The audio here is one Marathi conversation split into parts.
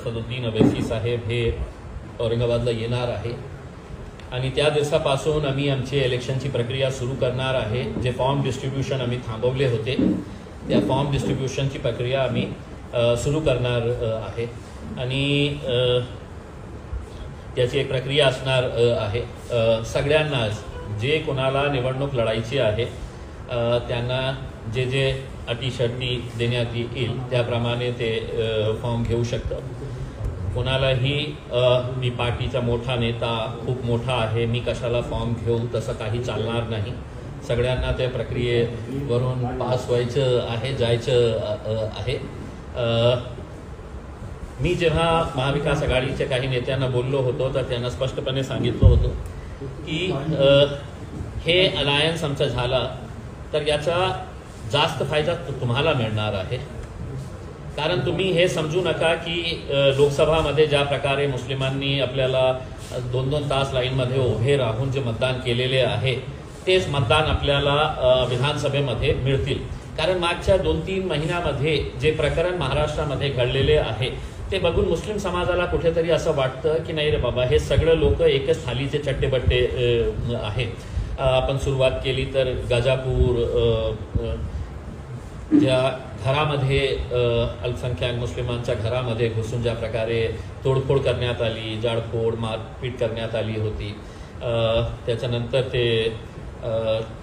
असदुद्दीन अवैसी साहेब हे औरंगाबादला येणार आहे आणि त्या दिवसापासून आम्ही आमची इलेक्शनची प्रक्रिया सुरू करणार आहे। जे फॉर्म डिस्ट्रीब्युशन आम्ही थांबवले होते त्या फॉर्म डिस्ट्रीब्युशनची प्रक्रिया आम्ही सुरू करणार आहे आणि त्याची एक प्रक्रिया असणार आहे। सगळ्यांना जे कोणाला निवडणूक लढायची आहे त्यांना जे जे अटी शर्ती देण्यात येईल त्याप्रमाणे ते फॉर्म घेऊ शकतात। कोणालाही मी पार्टीचा मोठा नेता खूप मोठा आहे मी कशाला फॉर्म घेऊ तसं काही चालणार नाही। सगळ्यांना त्या प्रक्रियेवरून पास व्हायचं आहे जायचं आहे। मी जेव्हा महाविकास आघाडीच्या काही नेत्यांना बोललो होतो तर त्यांना स्पष्टपणे सांगितलं होतं की हे अलायन्स आमचा झाला तर याचा जास्त फायदा तुम्हाला मिळणार आहे। कारण तुम्ही हे समजू नका की लोकसभामध्ये ज्या प्रकारे मुस्लिमांनी आपल्याला 2-2 तास लाईनमध्ये उभे राहून जे मतदान केलेले आहे तेच मतदान आपल्याला विधानसभेमध्ये मिळतील। कारण मागच्या 2-3 महिन्यामध्ये जे प्रकरण महाराष्ट्रामध्ये घडलेले आहे ते बघून मुस्लिम समाजाला कुठेतरी असं वाटतं की नाही रे बाबा हे सगळे लोक एकच थालीचे चट्टेबट्टे आहेत। आपण सुरुवात केली तर गाजापूर ज्या घरामध्ये अल्पसंख्याक मुस्लिमांच्या घरामध्ये घुसून ज्या प्रकारे तोडफोड करण्यात आली जाळपोळ मारपीट करण्यात आली होती त्याच्यानंतर ते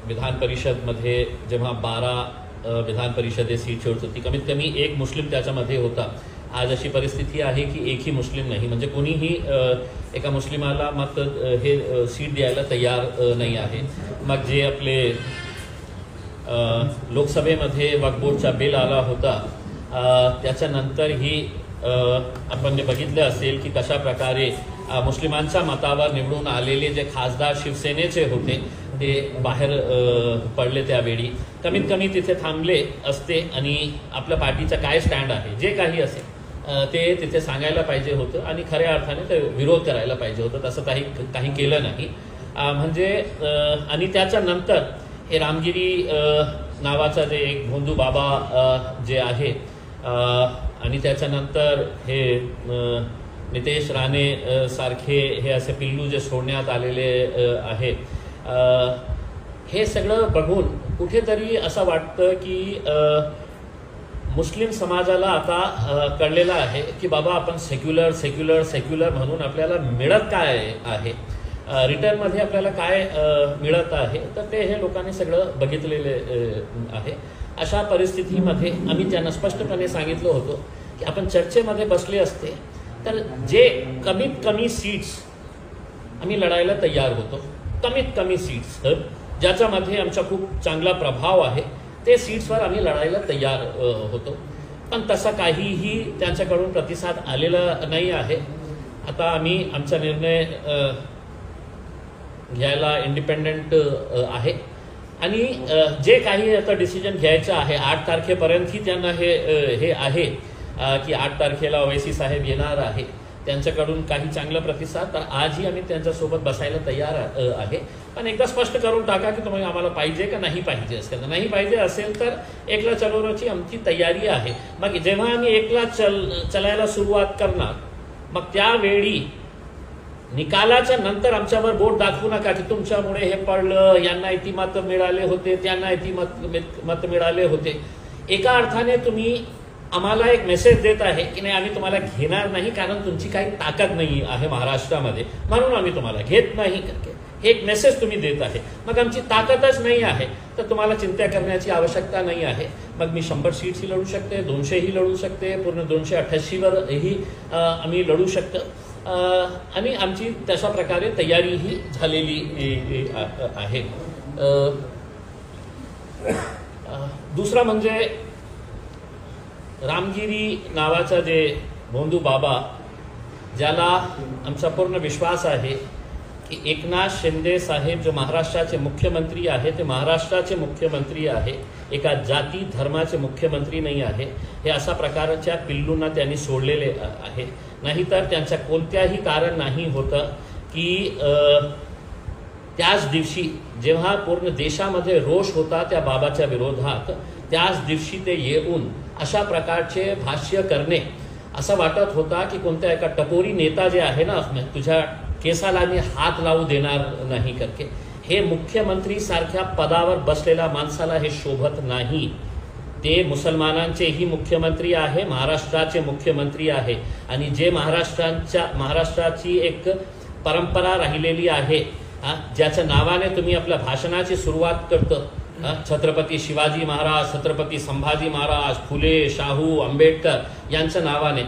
विधान परिषदमध्ये जेव्हा 12 विधान परिषदे सीट होती कमीत कमी एक मुस्लिम त्याच्यामध्ये होता। आज अशी परिस्थिती आहे की एकही मुस्लिम नाही म्हणजे कोणीही एका मुस्लिमाला मत हे सीट द्यायला तयार नाही आहे। मग जे आपले लोकसभेमध्ये वक्फ बोर्डचा बिल आला होता त्याच्यानंतरही आपण बघितले असेल की कशा प्रकारे मुस्लिमांच्या मतावर निवडून आलेले जे खासदार शिवसेनेचे होते ते बाहेर पडले। त्यावेळी कमीत कमी तिथे थांबले असते आणि आपल्या पार्टीचा काय स्टँड आहे जे काही असेल ते तिथे सांगायला पाहिजे होतं आणि खऱ्या अर्थाने ते विरोध करायला पाहिजे होतं। तसं काही केलं नाही म्हणजे आणि त्याच्यानंतर हे रामगिरी नावाचा जे एक भोंदू बाबा जे आहे आणि त्याच्यानंतर हे नितेश राणे सारखे हे असे पिल्लू जे सोडण्यात आलेले आहे हे सगळं बघून कुठेतरी असं वाटतं की मुस्लिम समाजाला आता कळलेलं आहे की बाबा आपण सेक्युलर म्हणून आपल्याला मिळत काय आहे रिटर्नमध्ये आपल्याला काय मिळत आहे तर ते हे लोकांनी सगळं बघितलेले आहे। अशा परिस्थितीमध्ये आम्ही त्यांना स्पष्टपणे सांगितलं होतं की आपण चर्चेमध्ये बसले असते तर जे कमीत कमी सीट्स आम्ही लढायला तयार होतो कमीत कमी सीट्स ज्याच्यामध्ये आमचा खूप चांगला प्रभाव आहे ते सीट्सवर आम्ही लढायला तयार होतो। पण तसा काहीही त्यांच्याकडून प्रतिसाद आलेला नाही आहे। आता आम्ही आमचा निर्णय घ्यायला इंडिपेंडंट आहे आणि जे काही आता डिसिजन घ्यायचं आहे 8 तारखेपर्यंतही त्यांना हे आहे की 8 तारखेला ओवैसी साहेब येणार आहे त्यांच्याकडून काही चांगला प्रतिसाद तर आजही आम्ही त्यांच्यासोबत बसायला तयार आहे। पण एकदा स्पष्ट करून टाका की तुम्ही आम्हाला पाहिजे का नाही पाहिजे असेल तर नाही पाहिजे असेल तर एकला चलवण्याची आमची तयारी आहे। मग जेव्हा आम्ही एकला चलायला सुरुवात करणार मग त्यावेळी निकालाच्या नंतर आमच्यावर बोट दाखवू नका की तुमच्यामुळे हे पडलं यांना इतकी मत मिळाले होते त्यांना इतकी मत मिळाले होते। एका अर्थाने तुम्ही आम्हाला एक मेसेज देत आहे की नाही आम्ही तुम्हाला घेणार नाही कारण तुमची काही ताकद नाही आहे महाराष्ट्रामध्ये म्हणून आम्ही तुम्हाला घेत नाही हे एक मेसेज तुम्ही देत आहे। मग आमची ताकदच नाही आहे तर तुम्हाला चिंता करण्याची आवश्यकता नाही आहे। मग मी 100 सीट्सही लढू शकते 200ही लढू शकते पूर्ण 288वरही आम्ही लढू शकतो आणि आमची तशा प्रकारे तयारीही झालेली आहे। दुसरा म्हणजे रामगिरी नावाचा जे भोंदू बाबा ज्याला आमचा पूर्ण विश्वास आहे की एकनाथ शिंदे साहेब जो महाराष्ट्राचे मुख्यमंत्री आहे ते महाराष्ट्राचे मुख्यमंत्री आहे एका जाती धर्माचे मुख्यमंत्री नाही आहे। हे अशा प्रकारच्या पिल्लूंना त्यांनी सोडलेले आहे नाहीतर त्यांचा कोणत्याही कारण नाही होतं की त्याच दिवशी जेव्हा पूर्ण देशामध्ये रोष होता त्या बाबाच्या विरोधात त्याच दिवशी ते येऊन अशा प्रकारचे भाष्य करणे असं वाटत होता की कोणत्या एका टपोरी नेता जे आहे ना, तुझ्या केसाला मी हात लावू देणार नाही करके, हे मुख्यमंत्री सारख्या पदावर बसलेल्या माणसाला हे शोभत नाही. ते मुसलमानांचेही मुख्यमंत्री आहे, महाराष्ट्राचे मुख्यमंत्री आहे, आणि जे महाराष्ट्राची एक परंपरा राहिलेली आहे, ज्याच्या नावाने तुम्ही आपल्या भाषणाची सुरुवात करतो, छत्रपती शिवाजी महाराज, छत्रपती संभाजी महाराज, फुले, शाहू, आंबेडकर यांच्या नावाने,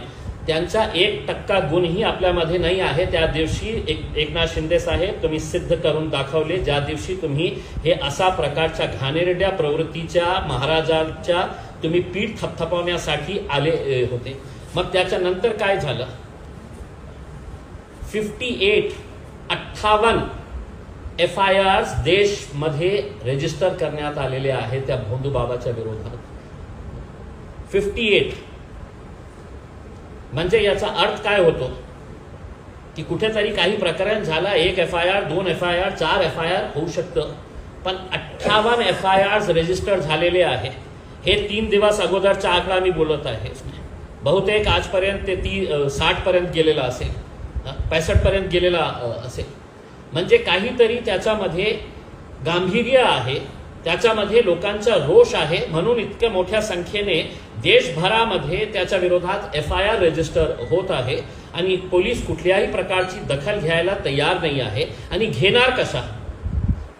त्यांचा 1% गुणही आपल्यामध्ये नाही आहे. त्या दिवशी एकनाथ शिंदे साहेब तुम्ही सिद्ध करून दाखवले, ज्या दिवशी तुम्ही हे अशा प्रकारच्या घाणेरड्या प्रवृत्तीच्या महाराजांच्या तुम्ही पीठ थपथपवण्यासाठी आले होते. मग त्याच्यानंतर काय झालं? 58 FIRs देशमध्ये रजिस्टर करण्यात आलेले आहेत त्या भोंदू बाबाच्या विरोधात. 58 म्हणजे याचा अर्थ काय होतो की कुठेतरी काही प्रकरण झाला, 1 FIR, 2 FIR, 4 FIR होऊ शकतं, पण 58 FIRs रजिस्टर झालेले आहे. हे 3 दिवस अगोदरचा आकडा मी बोलत आहे. बहुतेक आजपर्यंत ते 60 पर्यंत गेलेला असेल, 65 पर्यंत गेलेला असेल. म्हणजे काहीतरी त्याच्यामध्ये गांभीर्य आहे, त्याच्यामध्ये लोकांचा रोष आहे, म्हणून इतक्या मोठ्या संख्येने देशभरामध्ये त्याच्या विरोधात FIR रजिस्टर होत आहे. आणि पोलीस कुठल्याही प्रकारची दखल घ्यायला तयार नाही आहे. आणि घेणार कशा?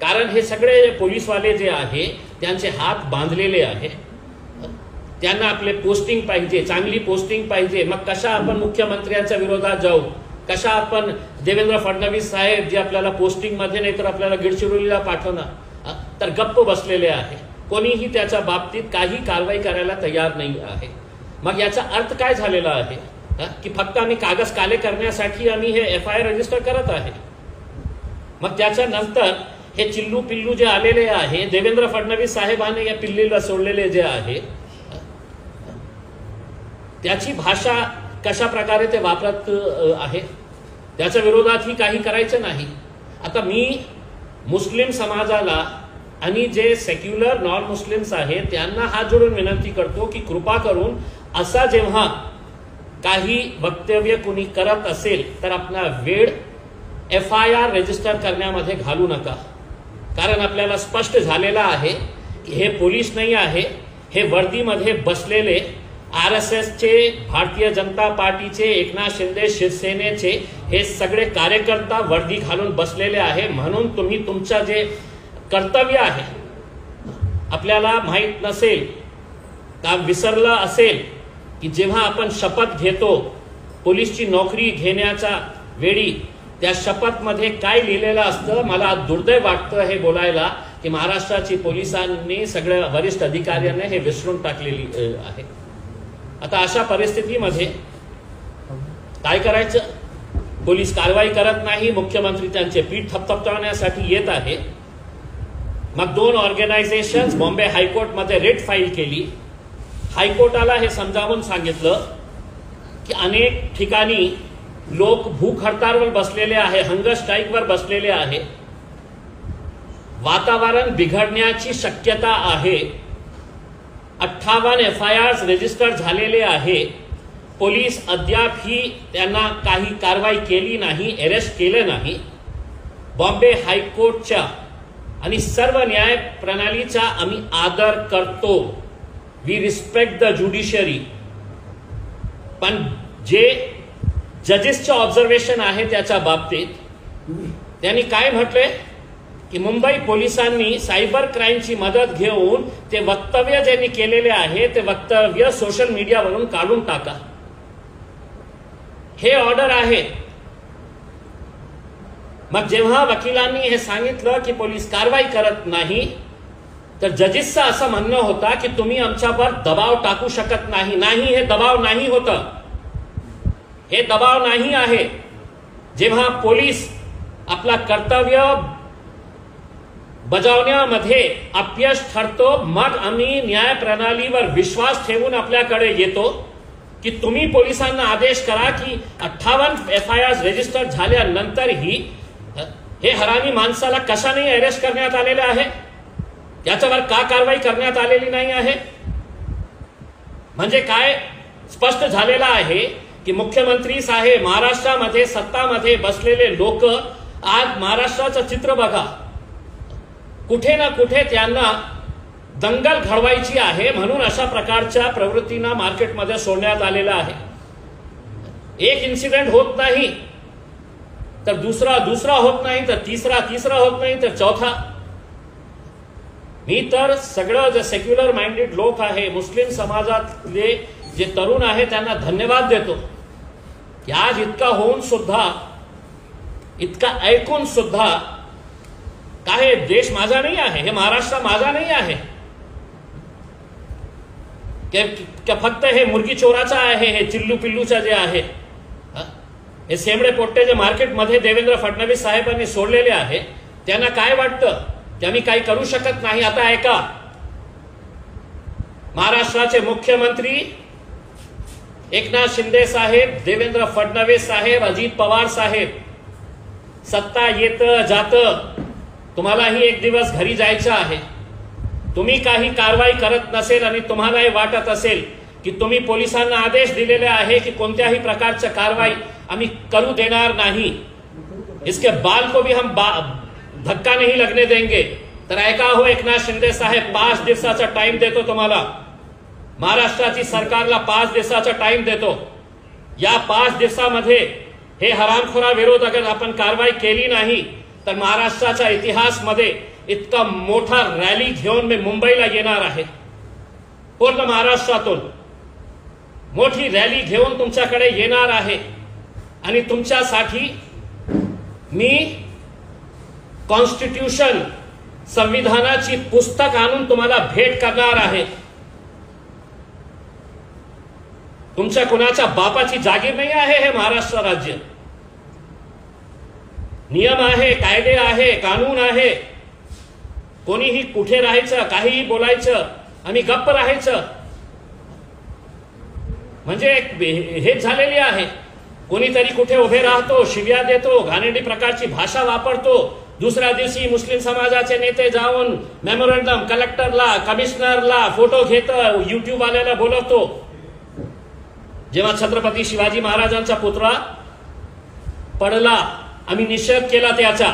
कारण हे सगळे पोलीसवाले जे आहे त्यांचे हात बांधलेले आहे, त्यांना आपले पोस्टिंग पाहिजे, चांगली पोस्टिंग पाहिजे. मग कशा आपण मुख्यमंत्र्यांच्या विरोधात जाऊ? कशा आपण देवेंद्र फडणवीस साहेब जे आपल्याला पोस्टिंग मध्ये नाही तर आपल्याला गडचिरोलीला पाठवणार, तर गप्प बसलेले आहे. कोणीही त्याच्या बाबतीत काही कारवाई करायला तयार नाही आहे. मग याचा अर्थ काय झालेला आहे की फक्त आम्ही कागद काले करण्यासाठी आम्ही हे FIR रजिस्टर करत आहे. मग त्याच्यानंतर हे चिल्लू पिल्लू जे आलेले आहे, देवेंद्र फडणवीस साहेबांनी या पिल्लीला सोडलेले जे आहे, त्याची भाषा कशा प्रकारे ते वापरत आहे, त्याच्या विरोधातही काही करायचं नाही. आता मी मुस्लिम समाजाला आणि जे सेक्युलर नॉन मुस्लिम्स आहेत त्यांना हात जोडून विनंती करतो की कृपा करून असा जेव्हा काही वक्तव्य कुणी करत असेल तर आपला वेळ FIR रजिस्टर करण्यामध्ये घालू नका. कारण आपल्याला स्पष्ट झालेला आहे की हे पोलीस नाही आहे, हे वर्दीमध्ये बसलेले RSSचे, भारतीय जनता पार्टीचे, एकनाथ शिंदे शिवसेनेचे हे सगळे कार्यकर्ता वर्दी घालून बसलेले आहे. म्हणून तुम्ही तुमचं जे कर्तव्य आहे, आपल्याला माहीत नसेल का विसरलं असेल की जेव्हा आपण शपथ घेतो पोलीसची नोकरी घेण्याच्या वेळी, त्या शपथमध्ये काय लिहिलेलं असतं. मला दुर्दैव वाटतं हे बोलायला की महाराष्ट्राची पोलिसांनी, सगळ्या वरिष्ठ अधिकाऱ्यांनी हे विसरून टाकलेली आहे. आता अशा परिस्थितीमध्ये काय करायचं? पोलीस कारवाई करत नाही, मुख्यमंत्री त्यांचे पीठ थपथपवण्यासाठी येत आहे. मग 2 ऑर्गनायझेशन्स बॉम्बे हायकोर्टमध्ये रिट फाईल केली. हायकोर्टाला हे समजावून सांगितलं की अनेक ठिकाणी लोक भूक हडताळवर बसलेले आहे, हंगर स्ट्राईकवर बसलेले आहे, वातावरण बिघडण्याची शक्यता आहे. 58 FIRs रजिस्टर झालेले आहे. पोलीस अद्यापही त्यांना काही कारवाई केली नाही, अरेस्ट केले नाही. बॉम्बे हायकोर्टच्या आणि सर्व न्याय प्रणालीचा आम्ही आदर करतो. We respect the judiciary. पण जे जजेसचं ऑब्झर्वेशन आहे त्याच्या बाबतीत त्यांनी काय म्हटलंय की मुंबई पोलिसांनी सायबर क्राईमची मदत घेऊन ते वक्तव्य ज्यांनी केलेले आहे ते वक्तव्य सोशल मीडियावरून काढून टाका. हे ऑर्डर आहे. मग जेव्हा वकिलांनी हे सांगितलं की पोलीस कारवाई करत नाही, तर जजेसचं असं म्हणणं होतं की तुम्ही आमच्यावर दबाव टाकू शकत नाही. नाही, हे दबाव नाही होतं, हे दबाव नाही आहे. जेव्हा पोलीस आपला कर्तव्य बजावण्यामध्ये अपयश ठरतो, मग आम्ही न्याय प्रणालीवर विश्वास ठेवून आपल्याकडे येतो की तुम्ही पोलिसांना आदेश करा की 58 FIRs रजिस्टर झाल्यानंतरही हे हरामी माणसाला कशाने अरेस्ट करण्यात आलेले आहे, याच्यावर का कारवाई करण्यात आलेली नाही आहे. म्हणजे काय, स्पष्ट झालेला आहे की मुख्यमंत्री साहेब, महाराष्ट्रामध्ये सत्तामध्ये बसलेले लोक, आज महाराष्ट्राचं चित्र बघा, कुठे ना कुठे त्यांना दंगल घडवायची आहे म्हणून अशा प्रकारच्या प्रवृत्तींना मार्केटमध्ये सोडण्यात आलेला आहे. एक इन्सिडेंट होत नाही तर दुसरा होत नाही तर तिसरा होत नाही तर चौथा. मी तर सगळं जे सेक्युलर माइंडेड लोक आहे, मुस्लिम समाजातले जे तरुण आहे, त्यांना धन्यवाद देतो की आज इतका होऊन सुद्धा, इतका ऐकून सुद्धा, काय देश माझा नाही आहे, हे महाराष्ट्र माझा नाही आहे, फक्त हे मुर्गी चोराचा आहे, हे चिल्लू पिल्लूचा जे आहे, हे सेमडे पोट्टे जे मार्केटमध्ये देवेंद्र फडणवीस साहेबांनी सोडलेले आहे, त्यांना काय वाटतं की आम्ही काही करू शकत नाही. आता ऐका, महाराष्ट्राचे मुख्यमंत्री एकनाथ शिंदे साहेब, देवेंद्र फडणवीस साहेब, अजित पवार साहेब, सत्ता येतं जातं, तुम्हालाही एक दिवस घरी जायचं आहे. तुम्ही काही कारवाई करत नसेल आणि तुम्हालाही वाटत असेल की तुम्ही पोलिसांना आदेश दिलेले आहे की कोणत्याही प्रकारच्या कारवाई आम्ही करू देणार नाही, इसके बाल को भी हम धक्का नहीं लगने देंगे, तर ऐका हो एकनाथ शिंदे साहेब, 5 दिवसाचा टाइम देतो तुम्हाला. महाराष्ट्राची सरकारला 5 दिवसाचा टाइम देतो. या 5 दिवसामध्ये हे हरामखोरा विरोध अगर आपण कारवाई केली नाही तर महाराष्ट्राच्या इतिहासमध्ये इतका मोठा रॅली घेऊन मी मुंबईला येणार आहे. पूर्ण महाराष्ट्रातून मोठी रॅली घेऊन तुमच्याकडे येणार आहे आणि तुमच्यासाठी मी कॉन्स्टिट्यूशन, संविधानाची पुस्तक आणून तुम्हाला भेट करणार आहे. तुमच्या कुणाच्या बापाची जागीर नाही आहे हे महाराष्ट्र राज्य. नियम आहे, कायदे आहे, कानून आहे. कोणीही कुठे राहायचं, काहीही बोलायचं आणि गप्प राहायचं म्हणजे हेच झालेली आहे. कोणीतरी कुठे उभे राहतो, शिव्या देतो, घाणेरडी प्रकारची भाषा वापरतो. दुसऱ्या दिवशी मुस्लिम समाजाचे नेते जाऊन मेमोरंडम कलेक्टरला, कमिशनरला फोटो घेतं, युट्यूब वाल्याला बोलवतो. जेव्हा छत्रपती शिवाजी महाराजांचा पुतळा पडला, आम्ही निषेध केला त्याचा.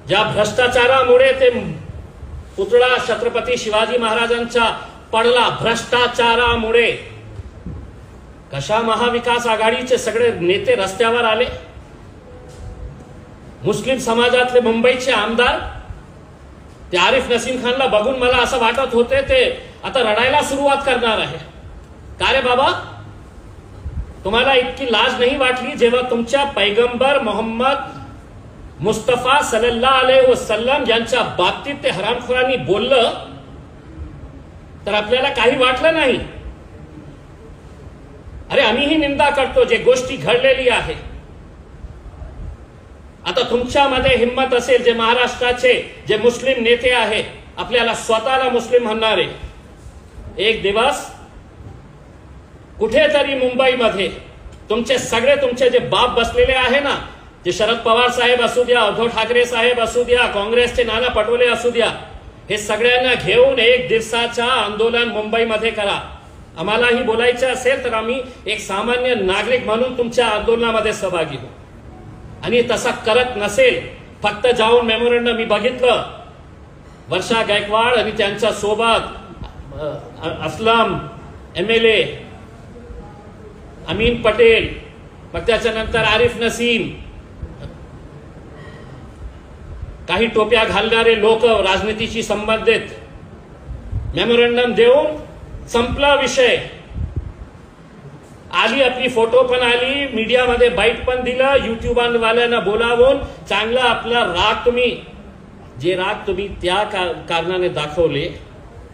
ज्या भ्रष्टाचारामुळे ते पुतळा छत्रपती शिवाजी महाराजांचा पडला, भ्रष्टाचारामुळे कशा महाविकास आघाडीचे सगळे नेते रस्त्यावर आले. मुस्लिम समाजातले मुंबईचे आमदार ते आरिफ नसीम खानला बघून मला असं वाटत होते ते आता रडायला सुरुवात करणार आहे. का रे बाबा, तुम्हाला इतकी लाज नाही वाटली जेव्हा तुमच्या पैगंबर मोहम्मद मुस्तफा सल्लल्लाहु अलैहि वसल्लम यांच्या बाबतीत ते हरामखोरांनी बोललं तर आपल्याला काही वाटलं नाही. अरे आम्हीही निंदा करतो जे गोष्टी घडलेली आहे. आता तुमच्यामध्ये हिम्मत असेल, जे महाराष्ट्राचे जे मुस्लिम नेते आहे, आपल्याला स्वतःला मुस्लिम म्हणणारे, एक दिवस कुठेतरी मुंबईमध्ये तुमचे जे बाप बसलेले आहे ना, जे शरद पवार साहेब असू द्या, उद्धव ठाकरे साहेब असू द्या, काँग्रेसचे नाना पटोले असू द्या, हे सगळ्यांना घेऊन एक दिवसाचा आंदोलन मुंबईमध्ये करा. आम्हालाही बोलायचं असेल तर आम्ही एक सामान्य नागरिक म्हणून तुमच्या आंदोलनामध्ये सहभागी होऊ. आणि तसा करत नसेल, फक्त जाऊन मेमोरंडम, मी बघितलं वर्षा गायकवाड आणि त्यांच्या सोबत असलम MLA, अमीन पटेल, मग त्याच्यानंतर आरिफ नसीम, काही टोप्या घालणारे लोक राजनीतीशी संबंधित, मेमोरंडम देऊन संपला विषय. आली आपली फोटो पण आली, मीडियामध्ये बाईट पण दिलं, युट्यूब वाल्यांना बोलावून चांगला आपला राग तुम्ही त्या कारणाने दाखवले,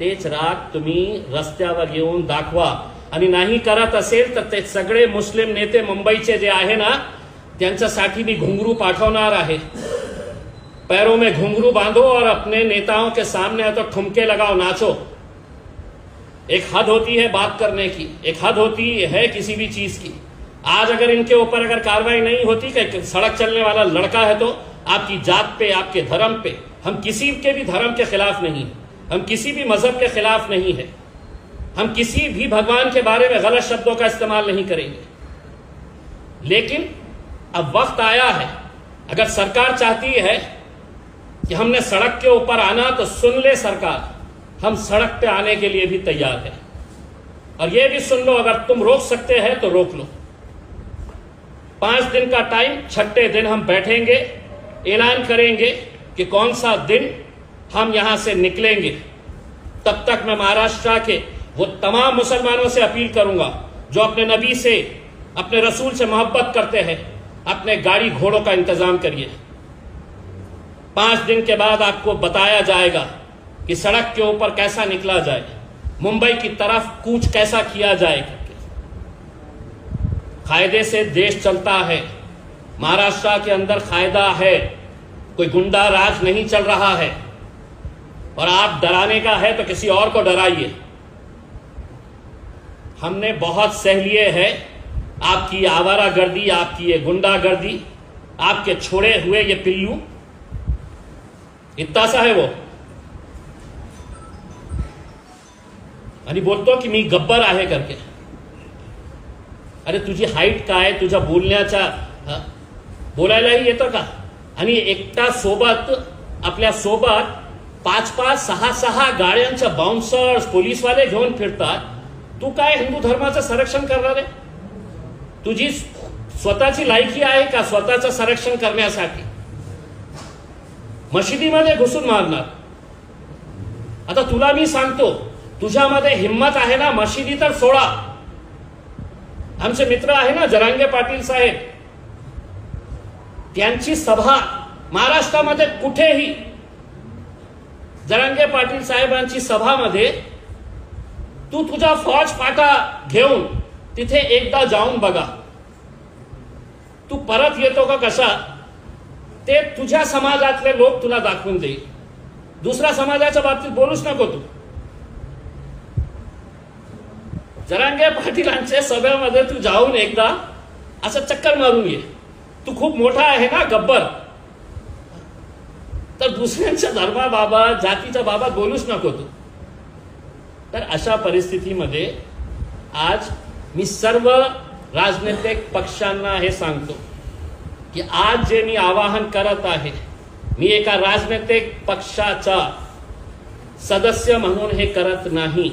तेच राग तुम्ही रस्त्यावर येऊन दाखवा. आणि नाही करत असेल तर ते सगळे मुस्लिम नेते मुंबईचे जे आहे ना, त्यांच्यासाठी मी घुंगरू पाठवणार आहे. पैरों में घुंघरू बांधो और अपने नेताओं के सामने तो ठुमके लगाओ, नाचो. एक हद होती है बात करने की, एक हद होती है किसी भी चीज की. आज अगर इनके ऊपर अगर कार्रवाई नहीं होती कि सड़क चलने वाला लड़का है तो आपकी जात पे, आपके धर्म पे, हम किसी के भी धर्म के खिलाफ नहीं, हम किसी भी मजहब के खिलाफ नहीं है, हम किसी भी भगवान के बारे में गलत शब्दों का इस्तेमाल नहीं करेंगे। लेकिन अब वक्त आया है, अगर सरकार चाहती है कि हमने सड़क के ऊपर आना तो सुन ले सरकार, हम सड़क पे आने के लिए भी तैयार हैं। और यह भी सुन लो, अगर तुम रोक सकते हैं तो रोक लो। 5 दिन का टाइम, 6ठे दिन हम बैठेंगे, ऐलान करेंगे कि कौन सा दिन हम यहां से निकलेंगे। तब तक मैं महाराष्ट्र के वो तमाम मुसलमानों से अपील करूंगा जो अपने नबी से, अपने रसूल से मोहब्बत करते हैं, अपने गाड़ी घोड़ों का इंतजाम करिए। 5 दिन के बाद आपको बताया जाएगा कि सड़क के ऊपर कैसा निकला जाए, मुंबई की तरफ कूच कैसा किया जाए करके। कायदे से देश चलता है, महाराष्ट्र के अंदर कायदा है, कोई गुंडा राज नहीं चल रहा है। और आप डराने का है तो किसी और को डराइए। हमने बहुत सह लिए है आपकी आवारागर्दी, आपकी ये गुंडागर्दी, आपके छोड़े हुए ये पिल्लू। इतना सा है वो, आणि बोलतो की मी गब्बर आहे करके। अरे तुझी हाईट काय, तुझ्या बोलण्याचा बोलायलाही येतं का? आणि एकटा सोबत, आपल्या सोबत 5-5, 6-6 गाड्यांच्या बाउन्सर्स, पोलीसवाले घेऊन फिरतात। तू काय हिंदू धर्माचं संरक्षण करणार आहे? तुझी स्वतःची लायकी आहे का स्वतःचं संरक्षण करण्यासाठी? मशिदीमध्ये घुसून मारणार। आता तुला मी सांगतो, तुझ्यामध्ये हिम्मत आहे ना, मशिदी तर सोडा। आमचे मित्र आहे ना जरांगे पाटील साहेब, त्यांची सभा महाराष्ट्रामध्ये कुठेही, जरांगे पाटील साहेबांची सभामध्ये तू तुझा फौज फाटा घेऊन तिथे एकदा जाऊन बघा। तू परत येतो का कसा ते तुझ्या समाजातले लोक तुला दाखवून देईल। दुसऱ्या समाजाच्या बाबतीत बोलूच नको तू। जरांगे पाटीलांच्या सभेमध्ये तू जाऊन एकदा असं चक्कर मारून ये। तू खूप मोठा आहे ना गब्बर, तर दुसऱ्यांच्या धर्माबाबत, जातीच्या बाबत बोलूच नको तू। तर अशा परिस्थितीमध्ये आज मी सर्व राजनैतिक पक्षांना हे सांगतो की आज जे मी आवाहन करत आहे, मी एका राजनैतिक पक्षाचा सदस्य म्हणून हे करत नाही।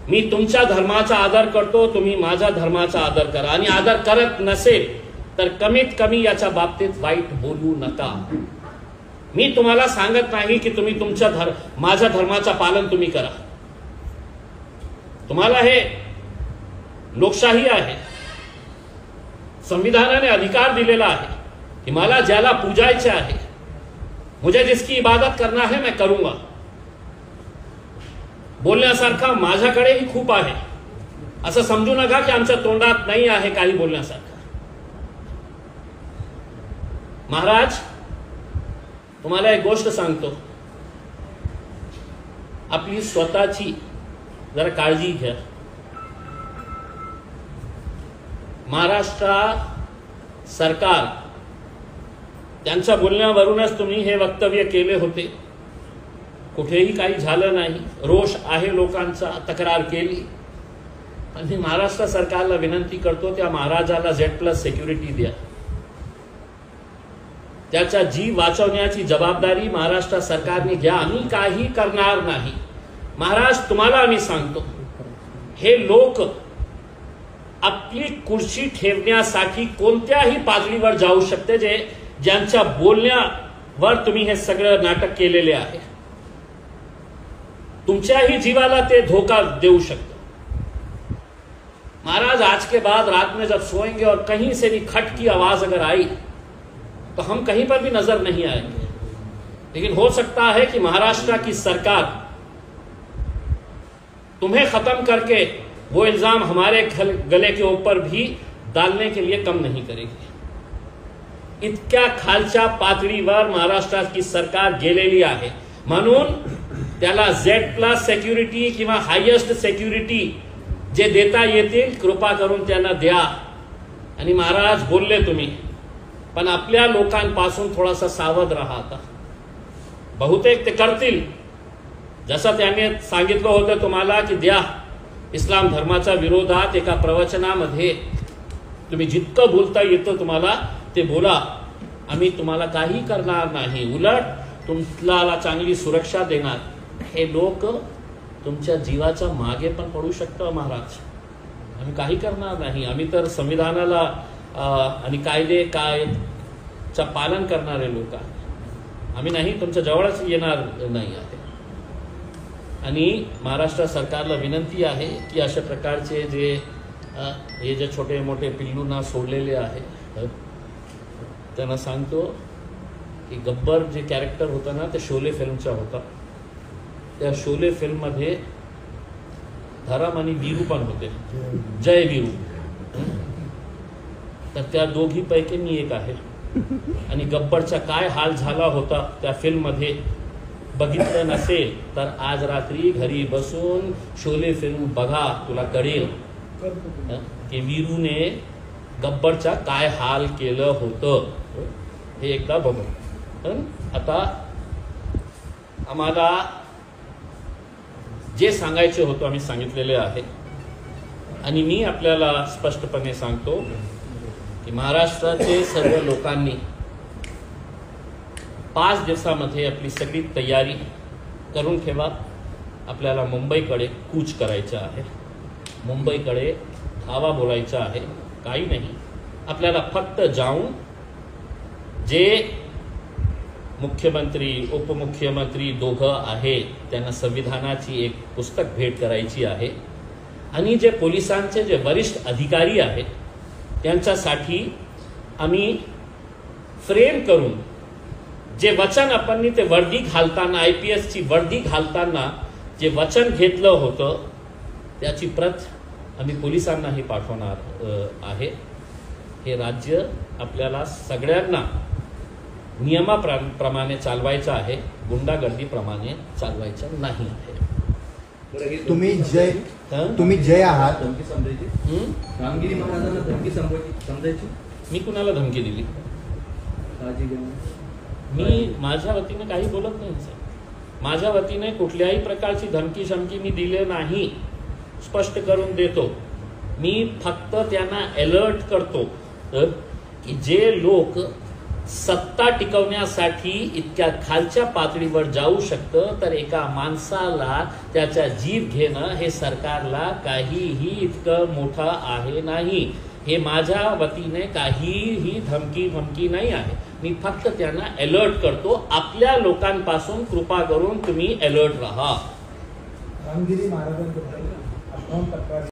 मी तुमच्या धर्माचा आदर करतो, तुम्ही माझ्या धर्माचा आदर करा। आणि आदर करत नसेल तर कमीत कमी याच्या बाबतीत वाईट बोलू नका। मी तुम्हाला सांगत नाही की तुम्ही तुमच्या माझ्या धर्माचा पालन तुम्ही करा। तुम्हाला हे लोकशाही आहे, संविधानाने अधिकार दिलेला आहे कि मला ज्याला पूजायचे आहे, मुझे जिसकी इबादत करना है मैं करूंगा। बोलण्यासारखा माझ्याकडेही खूप आहे, असं समजू नका की आमच्या तोंडात नाही आहे काही बोलण्यासारखं। महाराज, तुम्हाला एक गोष्ट सांगतो, आपली स्वतःची जरा काळजी घ्या। महाराष्ट्र सरकार, त्यांच्या बोलण्यावरूनच तुम्ही हे वक्तव्य केले होते, कुठेही काही झालं नाही। रोष आहे लोकांचा, तक्रार केली। आणि महाराष्ट्र सरकारला विनंती करतो, त्या महाराजाला Z+ सिक्युरिटी द्या। त्याचा जीव वाचवण्याची जबाबदारी महाराष्ट्र सरकारने घ्या। आम्ही काही करणार नाही। महाराज, तुम्हाला आम्ही सांगतो, हे लोक आपली कुर्सी ठेवण्यासाठी कोणत्याही पातळीवर जाऊ शकते, ज्यांच्या बोलण्यावर तुम्ही हे सगळं नाटक केलेले आहे। तुमच्याही जीवाला ते धोखा देऊ शकते। महाराज, आज के बाद रात में जब सोएंगे और कहीं से भी खट की आवाज अगर आई तो हम कहीं पर भी नजर नहीं आएंगे। लेकिन हो सकता है कि महाराष्ट्र की सरकार तुम्हें खत्म करके वो इल्जाम हमारे गले के ऊपर भी डालने के लिए कम नहीं करेगी। इतक्या खालच्या पातळीवर महाराष्ट्राची सरकार गेलेली आहे, म्हणून त्याला Z+ सिक्युरिटी किंवा हायेस्ट सिक्युरिटी जे देता येतील कृपा करून त्यांना द्या। आणि महाराज, बोलले तुम्ही, पण आपल्या लोकांपासून थोडासा सावध राहा। आता बहुतेक ते करतील, जसं त्याने सांगितलं होतं तुम्हाला की द्या इस्लाम धर्माच्या विरोधात एका प्रवचनामध्ये तुम्ही जितकं बोलता येतं तुम्हाला ते बोला, आम्ही तुम्हाला काही करणार नाही, उलट तुम्हाला चांगली सुरक्षा देणार. हे लोक तुमच्या जीवाच्या मागे पण पडू शकतं महाराज. आम्ही काही करणार नाही, आम्ही तर संविधानाला आणि कायद्याचं पालन करणारे लोक आहे, आम्ही नाही तुमच्या जवळच येणार नाही आहे. आणि महाराष्ट्र सरकारला विनंती आहे की अशा प्रकारचे हे जे छोटे मोठे पिल्लूंना सोडलेले आहे त्यांना सांगतो की गब्बर जे कॅरेक्टर होतं ना ते शोले फिल्मचा होता. त्या शोले फिल्ममध्ये धरम आणि वीरू पण होते, जय वीरू. तर त्या दोघीपैकी मी एक आहे. आणि गब्बरचा काय हाल झाला होता त्या फिल्ममध्ये बघितलं नसेल तर आज रात्री घरी बसून शोले फिल्म बघा, तुला कळेल की वीरूने गब्बरचा काय हाल केलं होतं. हे एकदा बघू. आता आम्हाला जे सांगायचे होतं आम्ही सांगितलेले आहे. आणि मी आपल्याला स्पष्टपणे सांगतो की महाराष्ट्राचे सर्व लोकांनी 5 दिवसामध्ये आपली सगळी तयारी करून ठेवा. आपल्याला मुंबईकडे कूच करायचं आहे, मुंबईकडे धावा बोलायचा आहे. काही नाही, आपल्याला फक्त जाऊन जे मुख्यमंत्री उपमुख्यमंत्री दोघं आहे त्यांना संविधानाची एक पुस्तक भेट करायची आहे. आणि जे पोलिसांचे जे वरिष्ठ अधिकारी आहेत त्यांच्यासाठी आम्ही फ्रेम करून जे वचन आपण ते वर्दी घालताना IPS ची वर्दी घालताना जे वचन घेतलं होतं त्याची प्रत आम्ही पोलिसांनाही पाठवणार आहे. हे राज्य आपल्याला सगळ्यांना नियमाप्रमाणे चालवायचं आहे, गुंडागर्दीप्रमाणे चालवायचं नाही आहे. तुम्ही जय आहात. रामगिरी महाराजांना धमकी समजायची. मी कुणाला धमकी दिली? मी माझ्या वतीने काही बोलत नाही सर. माझ्या वतीने कुठल्याही प्रकारची धमकी शमकी मी दिले नाही, स्पष्ट करून देतो. मी फक्त त्यांना अलर्ट करतो की जे लोक सत्ता टिकवण्यासाठी इतक्या खालच्या पातळीवर जाऊ शकतं तर एका माणसाला त्याचा जीव घेणं हे सरकारला काहीही इतकं मोठं आहे नाही. हे माझ्या वतीने काहीही धमकी नाही आहे. मी फक्त त्यांना अलर्ट करतो, आपल्या लोकांपासून कृपा करून तुम्ही अलर्ट राहा. रामगिरी महाराजांबद्दल